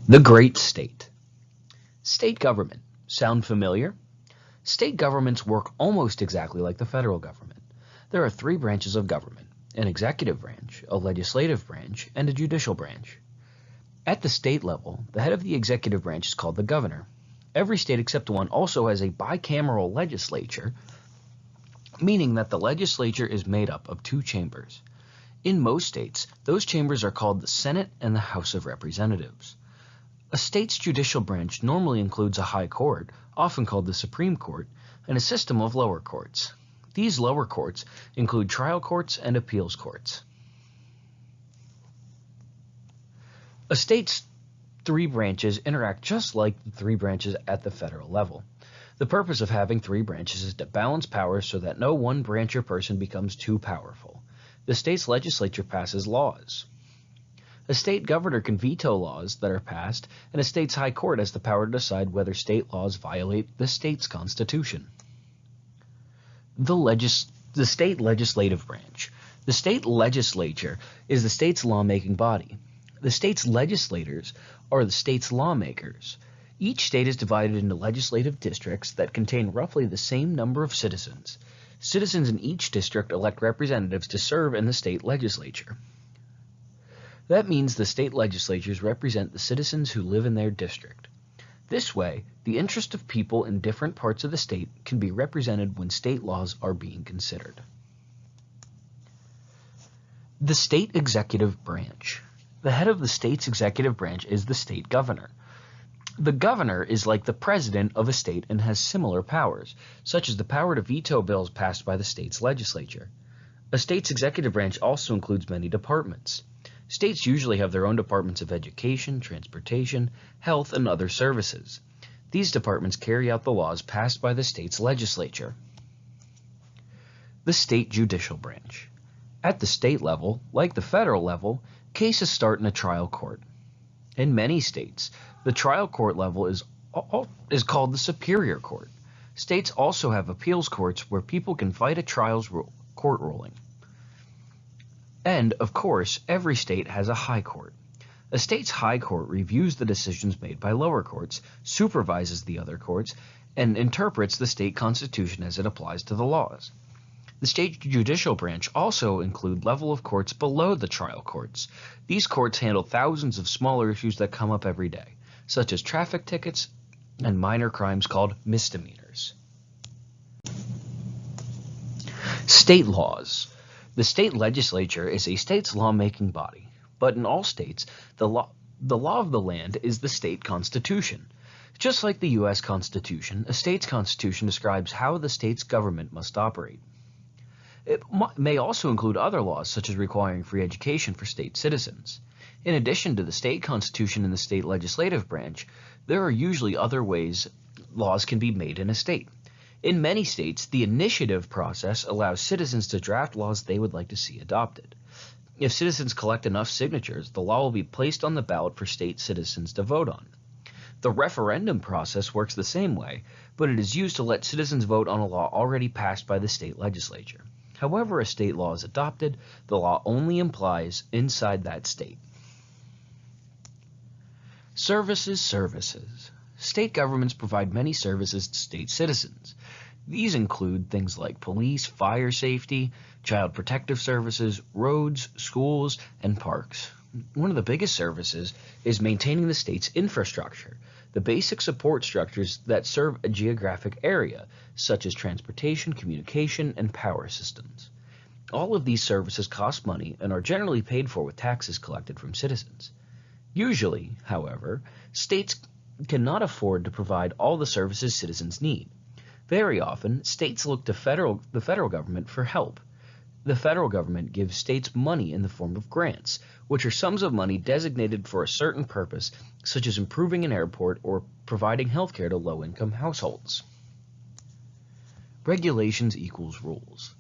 The Great State. State government. Sound familiar? State governments work almost exactly like the federal government. There are three branches of government: an executive branch, a legislative branch, and a judicial branch. At the state level, the head of the executive branch is called the governor. Every state except one also has a bicameral legislature, meaning that the legislature is made up of two chambers. In most states, those chambers are called the Senate and the House of Representatives. A state's judicial branch normally includes a high court, often called the Supreme Court, and a system of lower courts. These lower courts include trial courts and appeals courts. A state's three branches interact just like the three branches at the federal level. The purpose of having three branches is to balance powers so that no one branch or person becomes too powerful. The state's legislature passes laws. A state governor can veto laws that are passed, and a state's high court has the power to decide whether state laws violate the state's constitution. The state legislative branch. The state legislature is the state's lawmaking body. The state's legislators are the state's lawmakers. Each state is divided into legislative districts that contain roughly the same number of citizens. Citizens in each district elect representatives to serve in the state legislature. That means the state legislatures represent the citizens who live in their district. This way, the interest of people in different parts of the state can be represented when state laws are being considered. The state executive branch. The head of the state's executive branch is the state governor. The governor is like the president of a state and has similar powers, such as the power to veto bills passed by the state's legislature. A state's executive branch also includes many departments. States usually have their own departments of education, transportation, health, and other services. These departments carry out the laws passed by the state's legislature. The state judicial branch. At the state level, like the federal level, cases start in a trial court. In many states, the trial court level is called the superior court. States also have appeals courts where people can fight a court ruling. And, of course, every state has a high court. A state's high court reviews the decisions made by lower courts, supervises the other courts, and interprets the state constitution as it applies to the laws. The state judicial branch also include level of courts below the trial courts. These courts handle thousands of smaller issues that come up every day, such as traffic tickets and minor crimes called misdemeanors. State laws. The state legislature is a state's lawmaking body, but in all states, the law of the land is the state constitution. Just like the U.S. Constitution, a state's constitution describes how the state's government must operate. It may also include other laws, such as requiring free education for state citizens. In addition to the state constitution and the state legislative branch, there are usually other ways laws can be made in a state. In many states, the initiative process allows citizens to draft laws they would like to see adopted. If citizens collect enough signatures, the law will be placed on the ballot for state citizens to vote on. The referendum process works the same way, but it is used to let citizens vote on a law already passed by the state legislature. However a state law is adopted, the law only applies inside that state. Services. State governments provide many services to state citizens. These include things like police, fire safety, child protective services, roads, schools, and parks. One of the biggest services is maintaining the state's infrastructure, the basic support structures that serve a geographic area, such as transportation, communication, and power systems. All of these services cost money and are generally paid for with taxes collected from citizens. Usually, however, states cannot afford to provide all the services citizens need. Very often, states look to the federal government for help. The federal government gives states money in the form of grants, which are sums of money designated for a certain purpose, such as improving an airport or providing health care to low-income households. Regulations equals rules.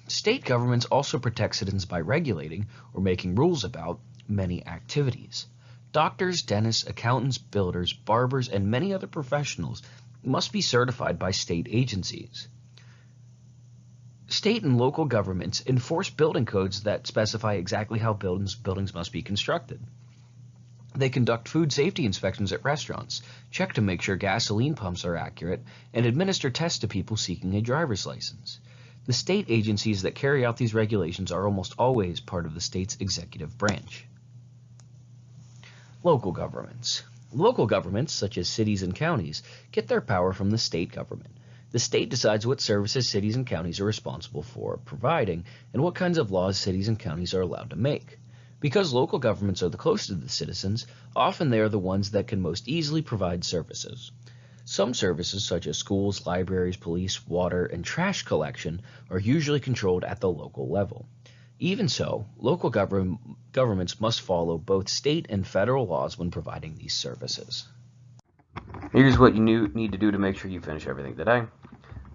State governments also protect citizens by regulating or making rules about many activities. Doctors, dentists, accountants, builders, barbers, and many other professionals must be certified by state agencies. State and local governments enforce building codes that specify exactly how buildings must be constructed. They conduct food safety inspections at restaurants, check to make sure gasoline pumps are accurate, and administer tests to people seeking a driver's license. The state agencies that carry out these regulations are almost always part of the state's executive branch. Local governments. Local governments, such as cities and counties, get their power from the state government. The state decides what services cities and counties are responsible for providing and what kinds of laws cities and counties are allowed to make. Because local governments are the closest to the citizens, often they are the ones that can most easily provide services. Some services, such as schools, libraries, police, water, and trash collection, are usually controlled at the local level. Even so, local governments must follow both state and federal laws when providing these services. Here's what you need to do to make sure you finish everything today.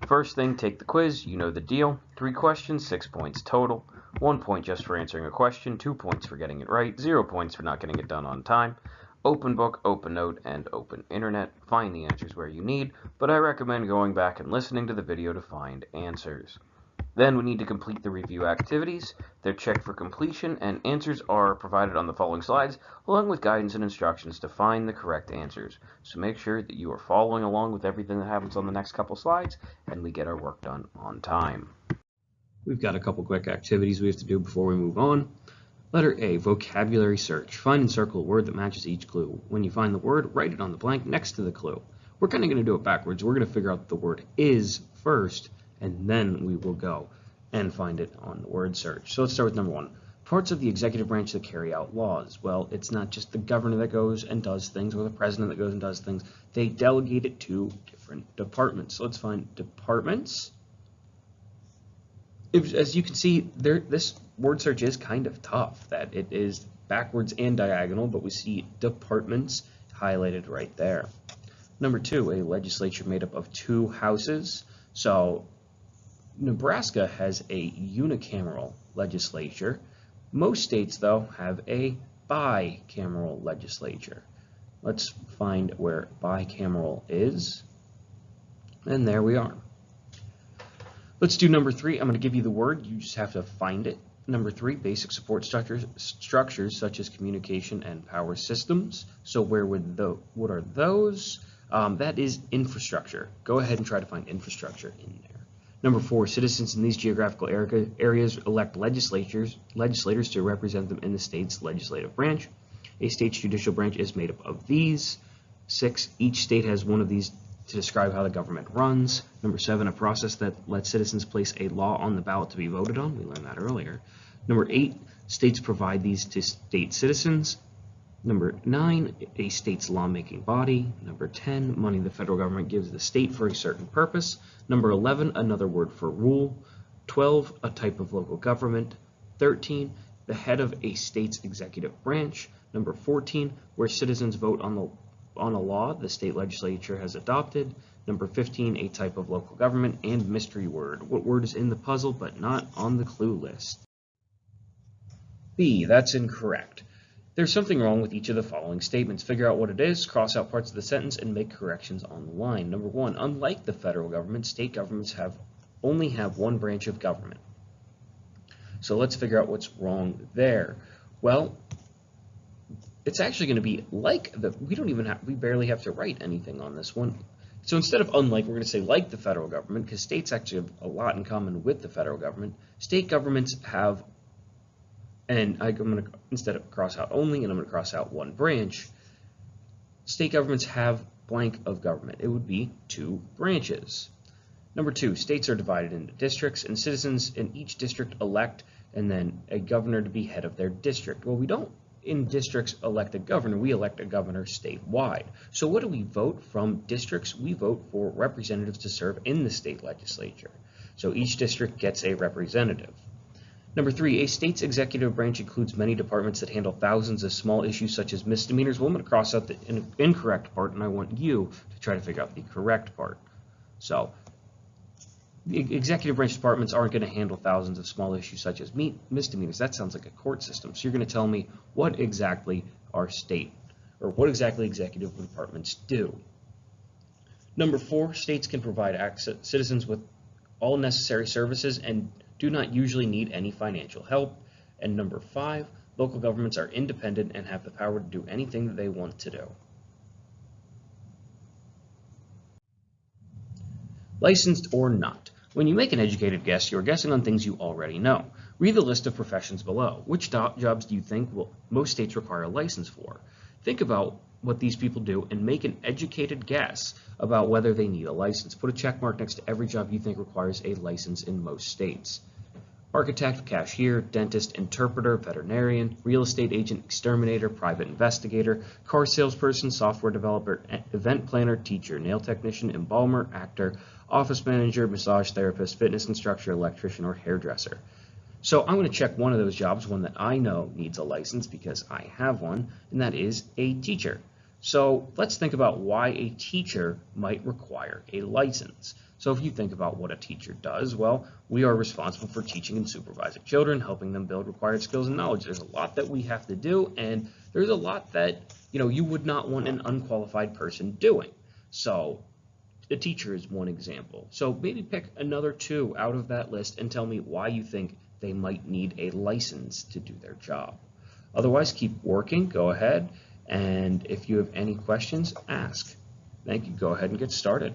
First thing, take the quiz. You know the deal. 3 questions, 6 points total. 1 point just for answering a question, 2 points for getting it right, 0 points for not getting it done on time. Open book, open note, and open internet. Find the answers where you need, but I recommend going back and listening to the video to find answers. Then we need to complete the review activities. They're checked for completion, and answers are provided on the following slides, along with guidance and instructions to find the correct answers. So make sure that you are following along with everything that happens on the next couple slides, and we get our work done on time. We've got a couple quick activities we have to do before we move on. Letter A, vocabulary search. Find and circle a word that matches each clue. When you find the word, write it on the blank next to the clue. We're kind of going to do it backwards. We're going to figure out what the word is first, and then we will go and find it on the word search. So let's start with number 1. Parts of the executive branch that carry out laws. Well, it's not just the governor that goes and does things or the president that goes and does things. They delegate it to different departments. So let's find departments. As you can see, this word search is kind of tough, that it is backwards and diagonal, but we see departments highlighted right there. Number 2, a legislature made up of 2 houses. So Nebraska has a unicameral legislature. Most states, though, have a bicameral legislature. Let's find where bicameral is. And there we are. Let's do number 3. I'm going to give you the word. You just have to find it. Number 3, basic support structures such as communication and power systems. So what are those? That is infrastructure. Go ahead and try to find infrastructure in there. Number 4, citizens in these geographical areas elect legislators to represent them in the state's legislative branch. A state's judicial branch is made up of these. 6, each state has one of these to describe how the government runs. Number 7, a process that lets citizens place a law on the ballot to be voted on. We learned that earlier. Number 8, states provide these to state citizens. Number 9, a state's lawmaking body. Number 10, money the federal government gives the state for a certain purpose. Number 11, another word for rule. 12, a type of local government. 13, the head of a state's executive branch. Number 14, where citizens vote on a law the state legislature has adopted. Number 15, a type of local government. And mystery word. What word is in the puzzle but not on the clue list? B, that's incorrect. There's something wrong with each of the following statements. Figure out what it is, cross out parts of the sentence, and make corrections on the line. Number 1, unlike the federal government, state governments only have one branch of government. So let's figure out what's wrong there. Well, it's actually going to be like we barely have to write anything on this one. So instead of unlike, we're going to say like the federal government, because states actually have a lot in common with the federal government. State governments have, and I'm going to, instead of cross out only, and I'm going to cross out one branch, state governments have blank of government. It would be 2 branches. Number 2, states are divided into districts, and citizens in each district elect and then a governor to be head of their district. Well, we don't in districts elect a governor, we elect a governor statewide. So what do we vote from districts? We vote for representatives to serve in the state legislature. So each district gets a representative. Number 3, a state's executive branch includes many departments that handle thousands of small issues such as misdemeanors. Well, I'm going to cross out the incorrect part, and I want you to try to figure out the correct part. So the executive branch departments aren't going to handle thousands of small issues such as misdemeanors. That sounds like a court system. So you're going to tell me what exactly what exactly executive departments do. Number 4, states can provide citizens with all necessary services and do not usually need any financial help. And number 5, Local governments are independent and have the power to do anything that they want to do. Licensed or not. When you make an educated guess, you're guessing on things you already know. Read the list of professions below. Which jobs do you think most states require a license for? Think about what these people do and make an educated guess about whether they need a license. Put a check mark next to every job you think requires a license in most states. Architect, cashier, dentist, interpreter, veterinarian, real estate agent, exterminator, private investigator, car salesperson, software developer, event planner, teacher, nail technician, embalmer, actor, office manager, massage therapist, fitness instructor, electrician, or hairdresser. So I'm going to check one of those jobs, one that I know needs a license because I have one, and that is a teacher. So let's think about why a teacher might require a license. So if you think about what a teacher does, well, we are responsible for teaching and supervising children, helping them build required skills and knowledge. There's a lot that we have to do, and there's a lot that you would not want an unqualified person doing. So the teacher is one example. So maybe pick another two out of that list and tell me why you think they might need a license to do their job. Otherwise, keep working. Go ahead, and if you have any questions, ask. Thank you. Go ahead and get started.